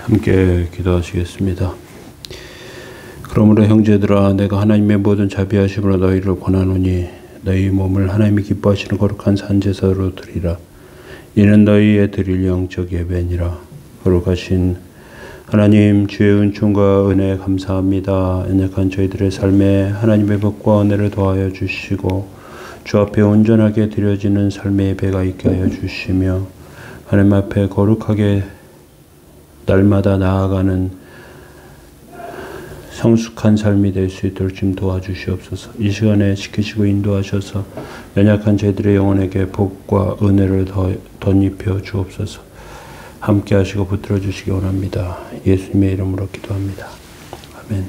함께 기도하시겠습니다. 그러므로 형제들아, 내가 하나님의 모든 자비하심으로 너희를 권하노니 너희 몸을 하나님이 기뻐하시는 거룩한 산제사로 드리라. 이는 너희의 드릴 영적 예배니라. 거룩하신 하나님, 주의 은총과 은혜에 감사합니다. 연약한 저희들의 삶에 하나님의 복과 은혜를 더하여 주시고 주 앞에 온전하게 드려지는 삶의 예배가 있게 하여 주시며 하나님 앞에 거룩하게 날마다 나아가는 성숙한 삶이 될 수 있도록 좀 도와주시옵소서. 이 시간에 지키시고 인도하셔서 연약한 저희들의 영혼에게 복과 은혜를 덧입혀 주옵소서. 함께 하시고 붙들어 주시기 원합니다. 예수님의 이름으로 기도합니다. 아멘.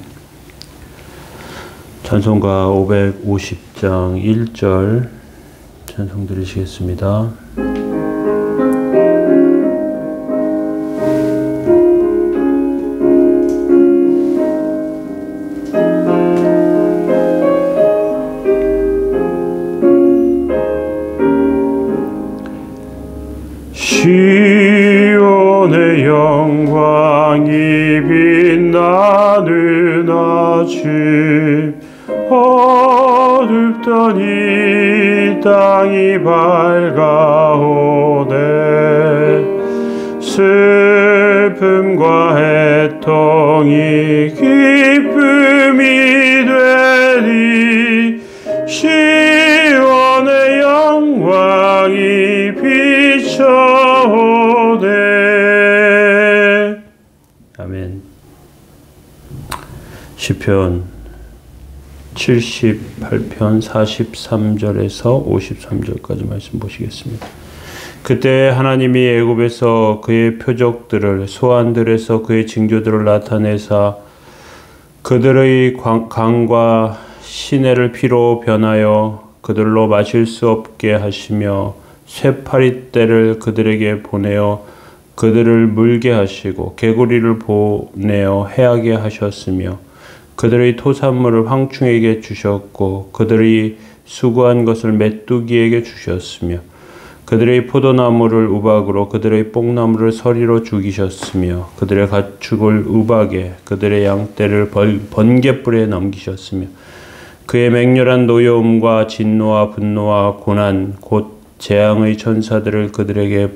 찬송가 550장 1절 찬송 드리시겠습니다. 시온의 영광이 빛나는 아침, 어둡던 이 땅이 밝아오네. 슬픔과 애통이 기쁨이 되리. 시온의 영광이 비춰오네. 아멘. 시편 78편 43절에서 53절까지 말씀 보시겠습니다. 그때 하나님이 애굽에서 그의 표적들을, 소환들에서 그의 징조들을 나타내사 그들의 강과 시내를 피로 변하여 그들로 마실 수 없게 하시며 쇠파리떼를 그들에게 보내어 그들을 물게 하시고 개구리를 보내어 해하게 하셨으며 그들의 토산물을 황충에게 주셨고 그들의 수고한 것을 메뚜기에게 주셨으며 그들의 포도나무를 우박으로 그들의 뽕나무를 서리로 죽이셨으며 그들의 가축을 우박에 그들의 양떼를 번갯불에 넘기셨으며 그의 맹렬한 노여움과 진노와 분노와 고난 곧 재앙의 천사들을 그들에게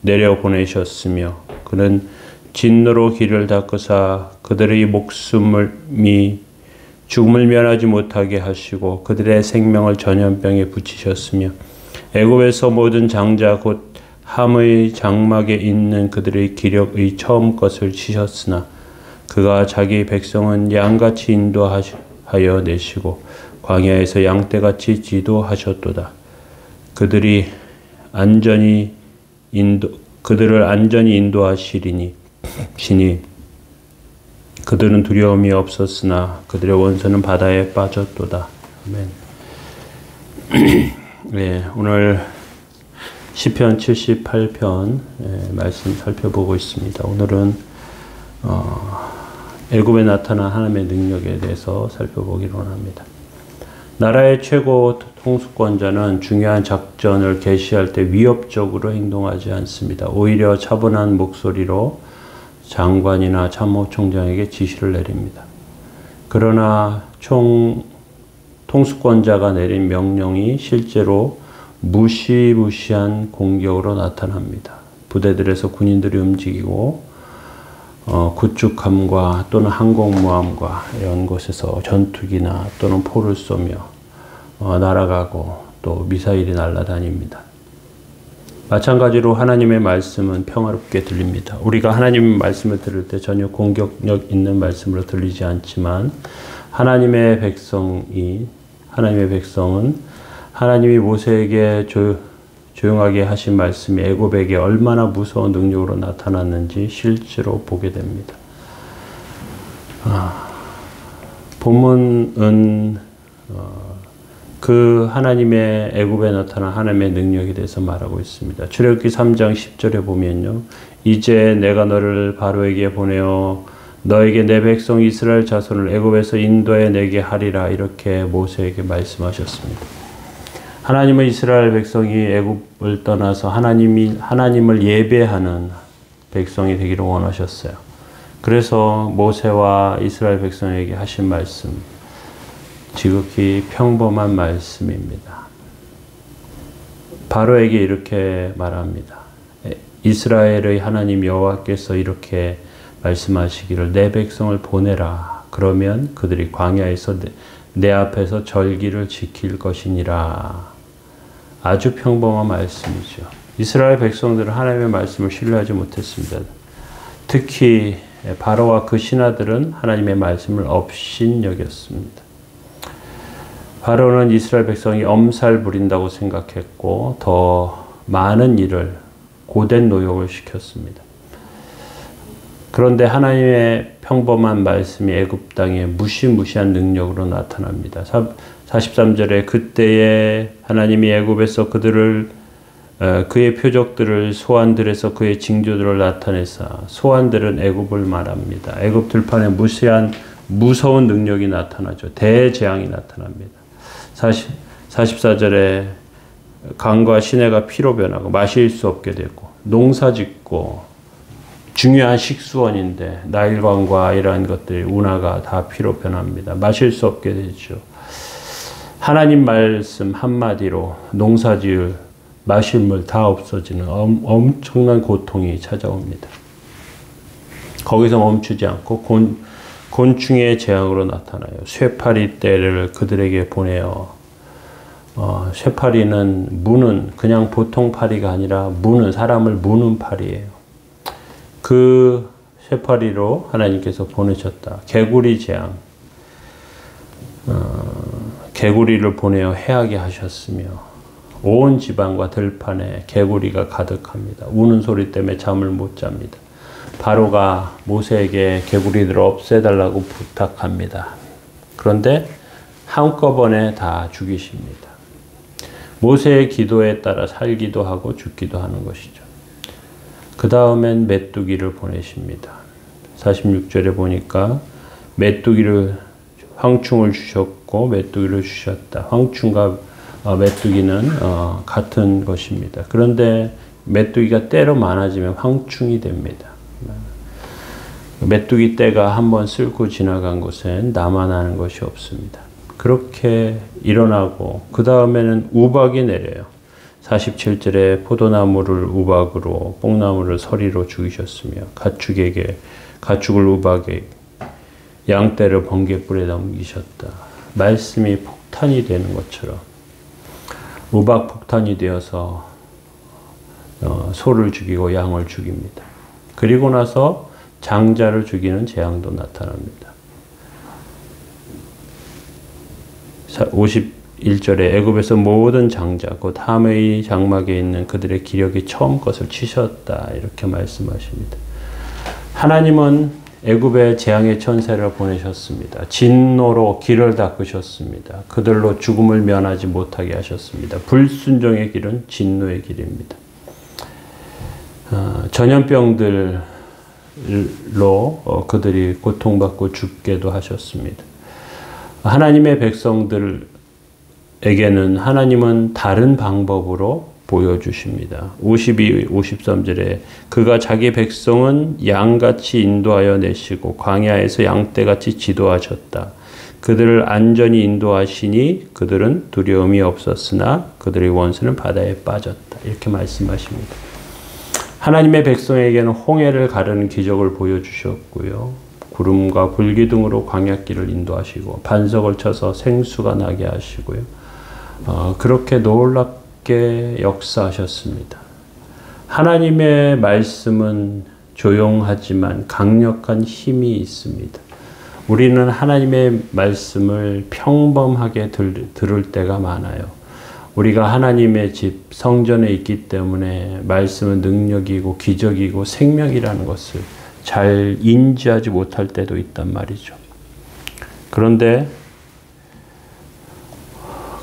내려 보내셨으며 그는 진노로 길을 닦으사 그들의 목숨이 죽음을 면하지 못하게 하시고 그들의 생명을 전염병에 붙이셨으며 애굽에서 모든 장자 곧 함의 장막에 있는 그들의 기력의 처음 것을 치셨으나 그가 자기 백성은 양같이 인도하여 내시고 광야에서 양떼같이 지도하셨도다. 그들을 안전히 인도하시리니 그들은 두려움이 없었으나 그들의 원수는 바다에 빠졌도다. 아멘. 네, 오늘 시편 78편 말씀 살펴보고 있습니다. 오늘은 애굽에 나타난 하나님의 능력에 대해서 살펴보기로 합니다. 나라의 최고 통수권자는 중요한 작전을 개시할 때 위협적으로 행동하지 않습니다. 오히려 차분한 목소리로 장관이나 참모총장에게 지시를 내립니다. 그러나 통수권자가 내린 명령이 실제로 무시무시한 공격으로 나타납니다. 부대들에서 군인들이 움직이고 구축함과 또는 항공모함과 이런 곳에서 전투기나 또는 포를 쏘며 날아가고 또 미사일이 날아다닙니다. 마찬가지로 하나님의 말씀은 평화롭게 들립니다. 우리가 하나님의 말씀을 들을 때 전혀 공격력 있는 말씀으로 들리지 않지만 하나님의 백성은 하나님이 모세에게 조용하게 하신 말씀이 애굽에게 얼마나 무서운 능력으로 나타났는지 실제로 보게 됩니다. 본문은 그 하나님의 애굽에 나타난 하나님의 능력에 대해서 말하고 있습니다. 출애굽기 3장 10절에 보면요. 이제 내가 너를 바로에게 보내어 너에게 내 백성 이스라엘 자손을 애굽에서 인도해 내게 하리라 이렇게 모세에게 말씀하셨습니다. 하나님은 이스라엘 백성이 애굽을 떠나서 하나님을 예배하는 백성이 되기를 원하셨어요. 그래서 모세와 이스라엘 백성에게 하신 말씀, 지극히 평범한 말씀입니다. 바로에게 이렇게 말합니다. 이스라엘의 하나님 여호와께서 이렇게 말씀하시기를 내 백성을 보내라. 그러면 그들이 광야에서 내 앞에서 절기를 지킬 것이니라. 아주 평범한 말씀이죠. 이스라엘 백성들은 하나님의 말씀을 신뢰하지 못했습니다. 특히 바로와 그 신하들은 하나님의 말씀을 업신여겼습니다. 바로는 이스라엘 백성이 엄살 부린다고 생각했고 더 많은 일을 고된 노역을 시켰습니다. 그런데 하나님의 평범한 말씀이 애굽 땅에 무시무시한 능력으로 나타납니다. 43절에 그때에 하나님이 애굽에서 그의 표적들을 소환들에서 그의 징조들을 나타내사 소환들은 애굽을 말합니다. 애굽 들판에 무서운 능력이 나타나죠. 대재앙이 나타납니다. 44절에 강과 시내가 피로 변하고 마실 수 없게 되고 농사짓고 중요한 식수원인데 나일강과 이러한 것들이 운하가 다 피로 변합니다. 마실 수 없게 되죠. 하나님 말씀 한마디로 농사지을 마실 물 다 없어지는 엄청난 고통이 찾아옵니다. 거기서 멈추지 않고 곤충의 재앙으로 나타나요. 쇠파리 떼를 그들에게 보내어 쇠파리는 무는 그냥 보통 파리가 아니라 사람을 무는 파리예요. 그 쇠파리로 하나님께서 보내셨다. 개구리 재앙. 개구리를 보내어 해하게 하셨으며 온 지방과 들판에 개구리가 가득합니다. 우는 소리 때문에 잠을 못 잡니다. 바로가 모세에게 개구리들을 없애달라고 부탁합니다. 그런데 한꺼번에 다 죽이십니다. 모세의 기도에 따라 살기도 하고 죽기도 하는 것이죠. 그 다음엔 메뚜기를 보내십니다. 46절에 보니까 황충을 주셨고 메뚜기를 주셨다. 황충과 메뚜기는 같은 것입니다. 그런데 메뚜기가 때로 많아지면 황충이 됩니다. 메뚜기 떼가 한번 쓸고 지나간 곳엔 남아나는 것이 없습니다. 그렇게 일어나고 그 다음에는 우박이 내려요. 47절에 포도나무를 우박으로 뽕나무를 서리로 죽이셨으며 가축을 우박에 양떼를 번개불에 넘기셨다. 말씀이 폭탄이 되는 것처럼 우박 폭탄이 되어서 소를 죽이고 양을 죽입니다. 그리고 나서 장자를 죽이는 재앙도 나타납니다. 51절에 애굽에서 모든 장자 곧 함의 장막에 있는 그들의 기력이 처음 것을 치셨다. 이렇게 말씀하십니다. 하나님은 애굽에 재앙의 천사를 보내셨습니다. 진노로 길을 닦으셨습니다. 그들로 죽음을 면하지 못하게 하셨습니다. 불순종의 길은 진노의 길입니다. 전염병들로 그들이 고통받고 죽게도 하셨습니다. 하나님의 백성들에게는 하나님은 다른 방법으로 보여주십니다. 52, 53절에 그가 자기 백성은 양같이 인도하여 내시고 광야에서 양떼같이 지도하셨다. 그들을 안전히 인도하시니 그들은 두려움이 없었으나 그들의 원수는 바다에 빠졌다. 이렇게 말씀하십니다. 하나님의 백성에게는 홍해를 가르는 기적을 보여주셨고요. 구름과 불기둥으로 광야길을 인도하시고 반석을 쳐서 생수가 나게 하시고요. 그렇게 놀랍게 역사하셨습니다. 하나님의 말씀은 조용하지만 강력한 힘이 있습니다. 우리는 하나님의 말씀을 평범하게 들을 때가 많아요. 우리가 하나님의 집 성전에 있기 때문에 말씀은 능력이고 기적이고 생명이라는 것을 잘 인지하지 못할 때도 있단 말이죠. 그런데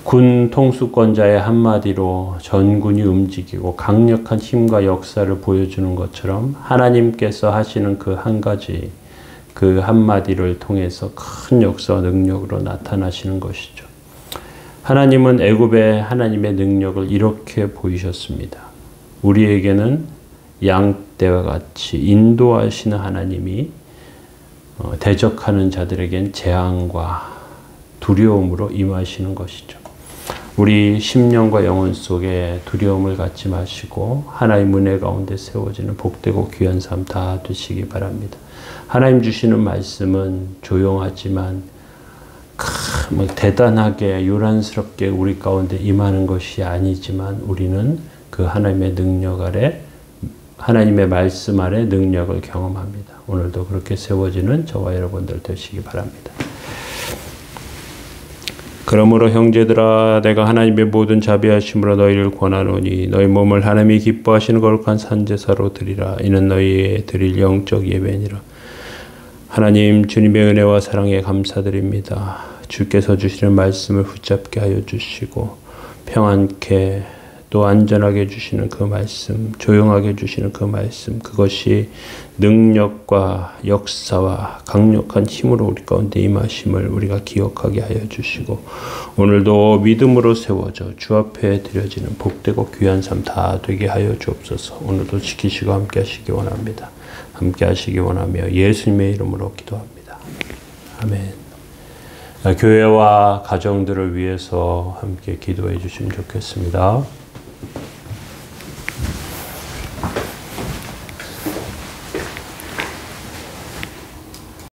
군 통수권자의 한마디로 전군이 움직이고 강력한 힘과 역사를 보여주는 것처럼 하나님께서 하시는 그 한 가지, 그 한마디를 통해서 큰 역사와 능력으로 나타나시는 것이죠. 하나님은 애굽의 하나님의 능력을 이렇게 보이셨습니다. 우리에게는 양떼와 같이 인도하시는 하나님이 대적하는 자들에겐 재앙과 두려움으로 임하시는 것이죠. 우리 심령과 영혼 속에 두려움을 갖지 마시고 하나님 은혜 가운데 세워지는 복되고 귀한 삶 다 되시기 바랍니다. 하나님 주시는 말씀은 조용하지만 대단하게 요란스럽게 우리 가운데 임하는 것이 아니지만 우리는 그 하나님의 능력 아래 하나님의 말씀 아래 능력을 경험합니다. 오늘도 그렇게 세워지는 저와 여러분들 되시기 바랍니다. 그러므로 형제들아 내가 하나님의 모든 자비하심으로 너희를 권하노니 너희 몸을 하나님이 기뻐하시는 거룩한 산제사로 드리라. 이는 너희의 드릴 영적 예배니라. 하나님 주님의 은혜와 사랑에 감사드립니다. 주께서 주시는 말씀을 붙잡게 하여 주시고 평안케 또 안전하게 주시는 그 말씀, 조용하게 주시는 그 말씀, 그것이 능력과 역사와 강력한 힘으로 우리 가운데 임하심을 우리가 기억하게 하여 주시고 오늘도 믿음으로 세워져 주 앞에 드려지는 복되고 귀한 삶 다 되게 하여 주옵소서. 오늘도 지키시고 함께 하시기 원합니다. 함께 하시기 원하며 예수님의 이름으로 기도합니다. 아멘. 교회와 가정들을 위해서 함께 기도해 주시면 좋겠습니다.